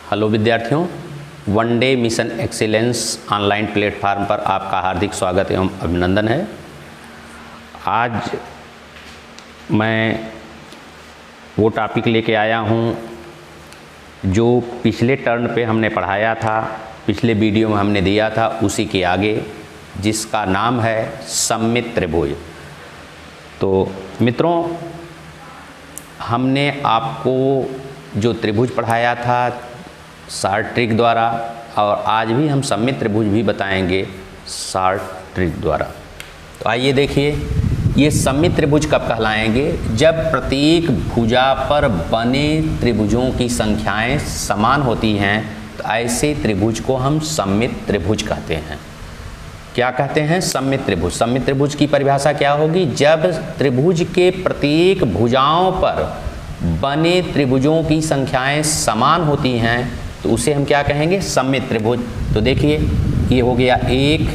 Hello विद्यार्थियों, one day mission excellence online platform पर आपका हार्दिक स्वागत एवं अभिनंदन है। आज मैं वो टॉपिक लेके आया हूँ जो पिछले टर्न पे हमने पढ़ाया था, पिछले वीडियो में हमने दिया था, उसी के आगे, जिसका नाम है सममित त्रिभुज। तो मित्रों, हमने आपको जो त्रिभुज पढ़ाया था शॉर्ट ट्रिक द्वारा, और आज भी हम सममित त्रिभुज भी बताएंगे शॉर्ट ट्रिक द्वारा। तो आइए देखिए, ये सममित त्रिभुज कब कहलाएंगे? जब प्रत्येक भुजा पर बने त्रिभुजों की संख्याएं समान होती हैं, तो ऐसे त्रिभुज को हम सममित त्रिभुज कहते हैं। क्या कहते हैं? सममित त्रिभुज। सममित त्रिभुज की परिभाषा क्या होगी? जब त्रिभुज के प्रत्येक भुजाओं पर बने त्रिभुजों की संख्याएं समान होती हैं, तो उसे हम क्या कहेंगे? सममित त्रिभुज। तो देखिए, ये हो गया 1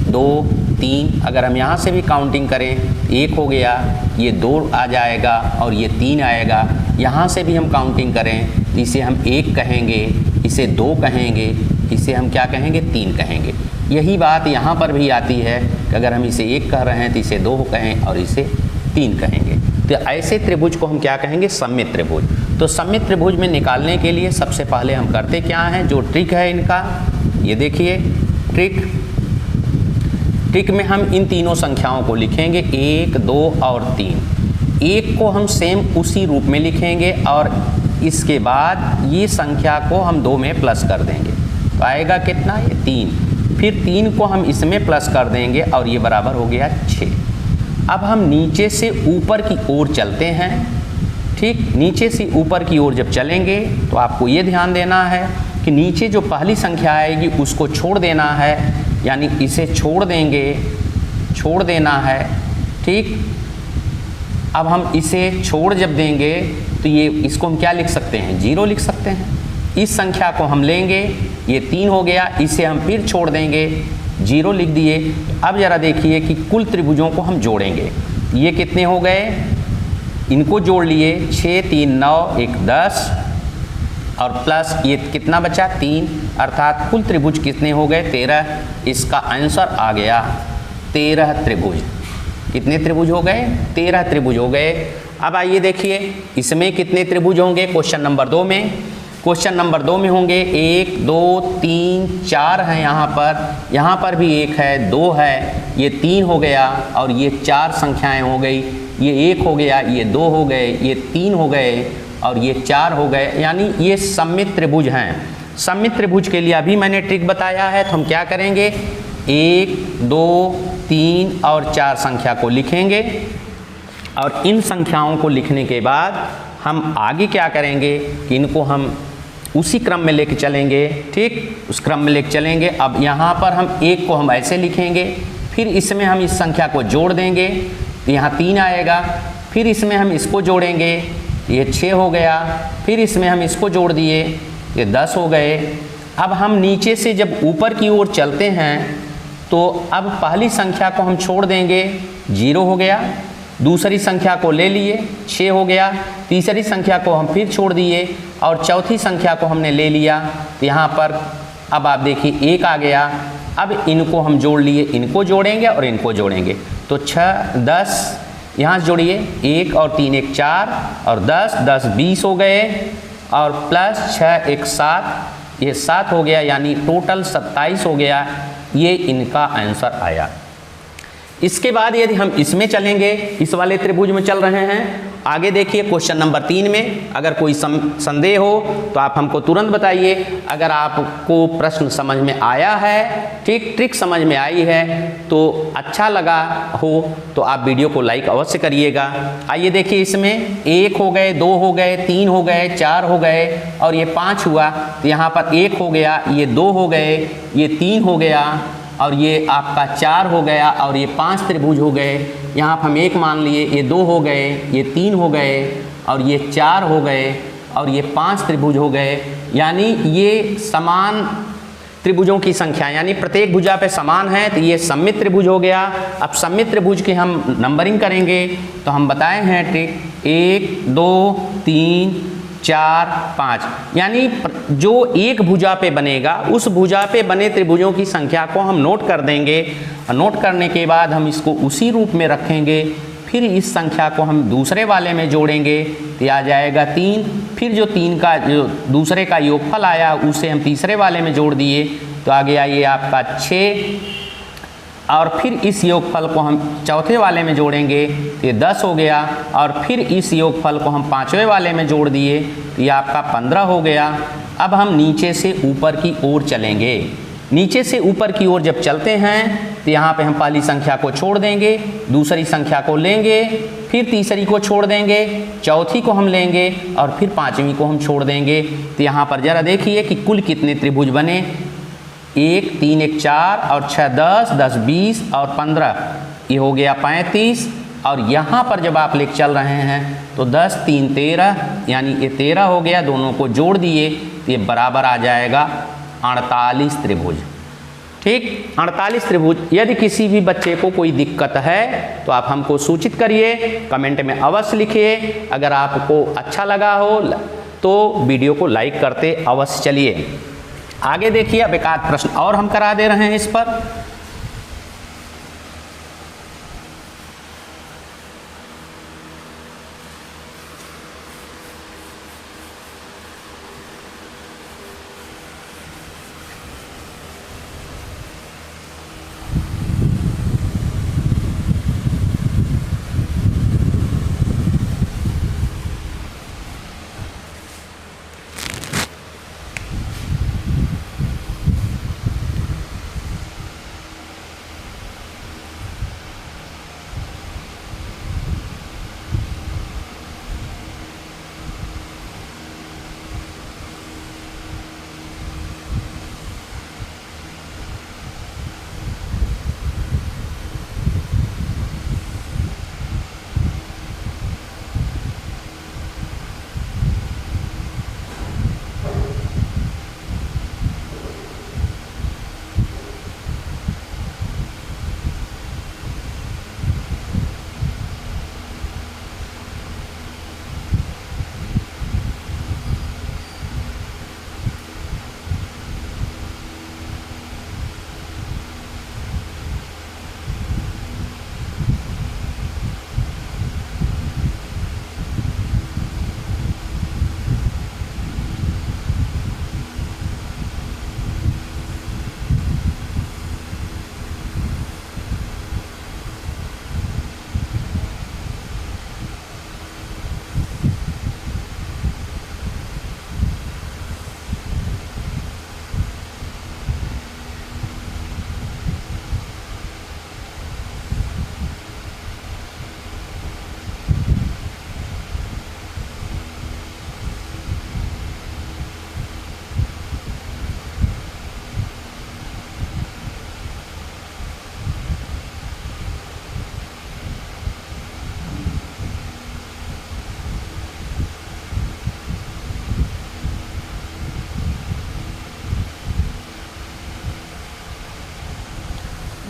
2 3। अगर हम यहाँ से भी काउंटिंग करें, 1 हो गया, ये 2 आ जाएगा और ये 3 आएगा। यहाँ से भी हम काउंटिंग करें तो इसे हम 1 कहेंगे, इसे 2 कहेंगे, इसे हम क्या कहेंगे? 3 कहेंगे। यही बात यहाँ पर भी आती है कि अगर हम इसे 1 कह रहे हैं तो इसे 2 कहें और इसे 3 कहेंगे। तो ऐसे त्रिभुज को हम क्या कहेंगे? सममित त्रिभुज। तो सममित त्रिभुज में निकालने के लिए सबसे पहले हम करते क्या हैं? जो ट्रिक है इनका, ये देखिए ट्रिक में हम इन तीनों संख्याओं को लिखेंगे, 1 2 और 3। 1 को हम सेम उसी रूप में लिखेंगे और इसके बाद ये संख्या को हम 2 में प्लस कर देंगे, तो आएगा कितना? ये 3। फिर 3 को हम इसमें प्लस कर देंगे और ये बराबर हो गया 6। अब हम नीचे से ऊपर की ओर चलते हैं। ठीक, नीचे से ऊपर की ओर जब चलेंगे तो आपको ये ध्यान देना है कि नीचे जो पहली संख्या आएगी उसको छोड़ देना है, यानी इसे छोड़ देना है। ठीक, अब हम इसे छोड़ जब देंगे तो ये इसको हम क्या लिख सकते हैं? 0 लिख सकते हैं। इस संख्या को हम लेंगे, ये 3 हो गया, इसे हम फिर छोड़ देंगे, 0 लिख दिए। अब ज़रा देखिए कि कुल त्रिभुजों को हम जोड़ेंगे। ये कितने हो गए? इनको जोड़ लिए, 6 3 9 1 10 और प्लस ये कितना बचा? 3, अर्थात कुल त्रिभुज कितने हो गए? 13। इसका आंसर आ गया 13 त्रिभुज। कितने त्रिभुज हो गए? 13 त्रिभुज हो गए। अब आइए देखिए, इसमें कितने त्रिभुज होंगे? क्वेश्चन नंबर 2 में। क्वेश्चन नंबर 2 में होंगे 1 2 3 4 है यहाँ पर भी 1 है, 2 है, ये 3 हो गया और ये 4 संख्याएं हो गई। ये 1 हो गया, ये 2 हो गए, ये 3 हो गए और ये 4 हो गए, यानी ये सममित त्रिभुज हैं। सममित त्रिभुज के लिए अभी मैंने ट्रिक बताया है, तो हम क्या करेंगे? 1 2 3 और 4 संख्या को लिखेंगे और इन संख्याओं को लिखने के बाद हम आगे क्या करेंगे कि इनको हम उसी क्रम में लेके चलेंगे। ठीक, उस क्रम में लेके चलेंगे। अब यहाँ पर हम 1 को हम ऐसे लिखेंगे, फिर इसमें हम इस संख्या को जोड़ देंगे तो यहाँ 3 आएगा, फिर इसमें हम इसको जोड़ेंगे, ये 6 हो गया, फिर इसमें हम इसको जोड़ दिए, ये 10 हो गए। अब हम नीचे से जब ऊपर की ओर चलते हैं तो अब पहली संख्या को हम छोड़ देंगे, 0 हो गया, दूसरी संख्या को ले लिए, 6 हो गया, तीसरी संख्या को हम फिर छोड़ दिए और चौथी संख्या को हमने ले लिया, तो यहाँ पर अब आप देखिए 1 आ गया। अब इनको हम जोड़ लिए, इनको जोड़ेंगे और इनको जोड़ेंगे, तो 6 10, यहाँ से जोड़िए, 1 और 3 1 4 और 10 10 20 हो गए और प्लस 6 1 7, ये 7 हो गया, यानी टोटल 27 हो गया। ये इनका आंसर आया। इसके बाद यदि हम इसमें चलेंगे, इस वाले त्रिभुज में चल रहे हैं, आगे देखिए क्वेश्चन नंबर 3 में। अगर कोई संदेह हो तो आप हमको तुरंत बताइए। अगर आपको प्रश्न समझ में आया है, ठीक, ट्रिक समझ में आई है, तो अच्छा लगा हो तो आप वीडियो को लाइक अवश्य करिएगा। आइए देखिए, इसमें 1 हो गए, 2 हो गए, 3 हो गए, 4 हो गए और ये 5 हुआ, तो यहाँ पर 1 हो गया, ये 2 हो गए, ये 3 हो गया और ये आपका 4 हो गया और ये 5 त्रिभुज हो गए। यहाँ पर हम 1 मान लिए, ये 2 हो गए, ये 3 हो गए और ये 4 हो गए और ये 5 त्रिभुज हो गए। यानी ये समान त्रिभुजों की संख्या, यानी प्रत्येक भुजा पे समान है, तो ये सममित त्रिभुज हो गया। अब सममित त्रिभुज की हम नंबरिंग करेंगे तो हम बताए हैं ट्रिक 1 2 3 4, 5, यानी जो एक भुजा पे बनेगा उस भुजा पे बने त्रिभुजों की संख्या को हम नोट कर देंगे। नोट करने के बाद हम इसको उसी रूप में रखेंगे। फिर इस संख्या को हम दूसरे वाले में जोड़ेंगे तो आ जाएगा 3। फिर जो 3 का जो दूसरे का योगफल आया उसे हम तीसरे वाले में जोड़ दिए तो आ गया ये आपका 6। और फिर इस योगफल को हम चौथे वाले में जोड़ेंगे तो ये 10 हो गया। और फिर इस योगफल को हम पांचवें वाले में जोड़ दिए तो ये आपका 15 हो गया। अब हम नीचे से ऊपर की ओर चलेंगे। नीचे से ऊपर की ओर जब चलते हैं तो यहाँ पे हम पहली संख्या को छोड़ देंगे, दूसरी संख्या को लेंगे, फिर तीसरी को छोड़ देंगे, चौथी को हम लेंगे और फिर पाँचवीं को हम छोड़ देंगे। तो यहाँ पर ज़रा देखिए कि कुल कितने त्रिभुज बने। 1, 3, 1, 4 और 6, 10, 10, 20 और 15, ये हो गया 35। और यहाँ पर जब आप लेके चल रहे हैं तो 10, 3, 13, यानी ये 13 हो गया। दोनों को जोड़ दिए तो ये बराबर आ जाएगा 48 त्रिभुज। ठीक, 48 त्रिभुज। यदि किसी भी बच्चे को कोई दिक्कत है तो आप हमको सूचित करिए, कमेंट में अवश्य लिखिए। अगर आपको अच्छा लगा हो तो वीडियो को लाइक करते अवश्य चलिए। आगे देखिए, अब एक आध प्रश्न और हम करा दे रहे हैं इस पर।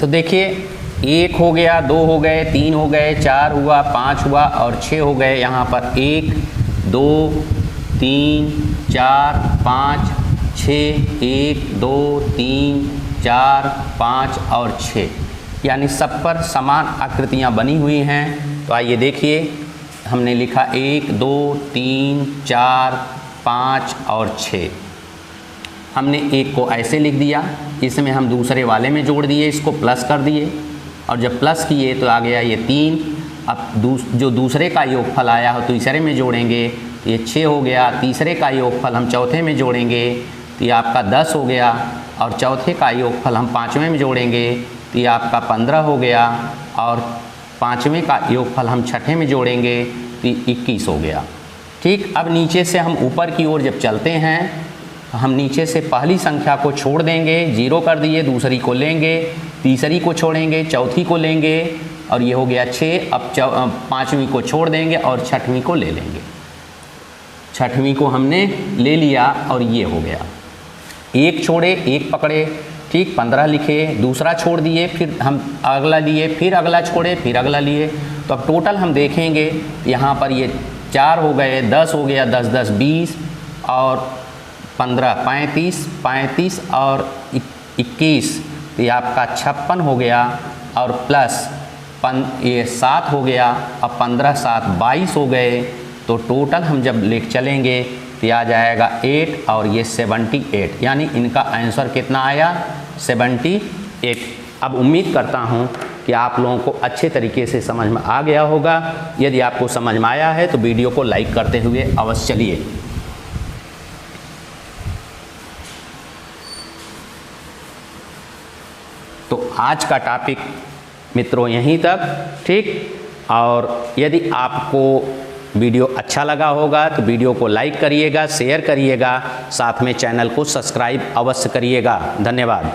तो देखिए, 1 हो गया, 2 हो गए, 3 हो गए, 4 हुआ, 5 हुआ और 6 हो गए। यहाँ पर 1, 2, 3, 4, 5, 6, 1, 2, 3, 4, 5 और 6, यानी सब पर समान आकृतियाँ बनी हुई हैं। तो आइए देखिए, हमने लिखा 1, 2, 3, 4, 5 और 6। हमने एक को ऐसे लिख दिया, इसमें हम दूसरे वाले में जोड़ दिए, इसको प्लस कर दिए और जब प्लस किए तो आ गया ये 3। अब जो दूसरे का योगफल आया हो तीसरे में जोड़ेंगे तो ये 6 हो गया। तीसरे का योगफल हम चौथे में जोड़ेंगे तो ये आपका 10 हो गया। और चौथे का योगफल हम पाँचवें में जोड़ेंगे तो ये आपका 15 हो गया। और पाँचवें का योगफल हम छठे में जोड़ेंगे तो 21 हो गया। ठीक, अब नीचे से हम ऊपर की ओर जब चलते हैं हम नीचे से पहली संख्या को छोड़ देंगे, 0 कर दिए, दूसरी को लेंगे, तीसरी को छोड़ेंगे, चौथी को लेंगे और ये हो गया 6। अब पाँचवीं को छोड़ देंगे और छठवीं को ले लेंगे। छठवीं को हमने ले लिया और ये हो गया। 1 छोड़े, 1 पकड़े, ठीक, 15 लिखे, दूसरा छोड़ दिए, फिर हम अगला लिए, फिर अगला छोड़े, फिर अगला लिए। तो अब टोटल हम देखेंगे यहाँ पर ये 4 हो गए, 10 हो गया, 10 10 20 और 15 35, 35 और 21, तो ये आपका 56 हो गया और प्लस ये 7 हो गया और 15 7 22 हो गए। तो टोटल हम जब लेके चलेंगे तो ये आ जाएगा 8 और ये 78, यानी इनका आंसर कितना आया 78। अब उम्मीद करता हूँ कि आप लोगों को अच्छे तरीके से समझ में आ गया होगा। यदि आपको समझ में आया है तो वीडियो को लाइक करते हुए अवश्य चलिए। तो आज का टॉपिक मित्रों यहीं तक, ठीक। और यदि आपको वीडियो अच्छा लगा होगा तो वीडियो को लाइक करिएगा, शेयर करिएगा, साथ में चैनल को सब्सक्राइब अवश्य करिएगा। धन्यवाद।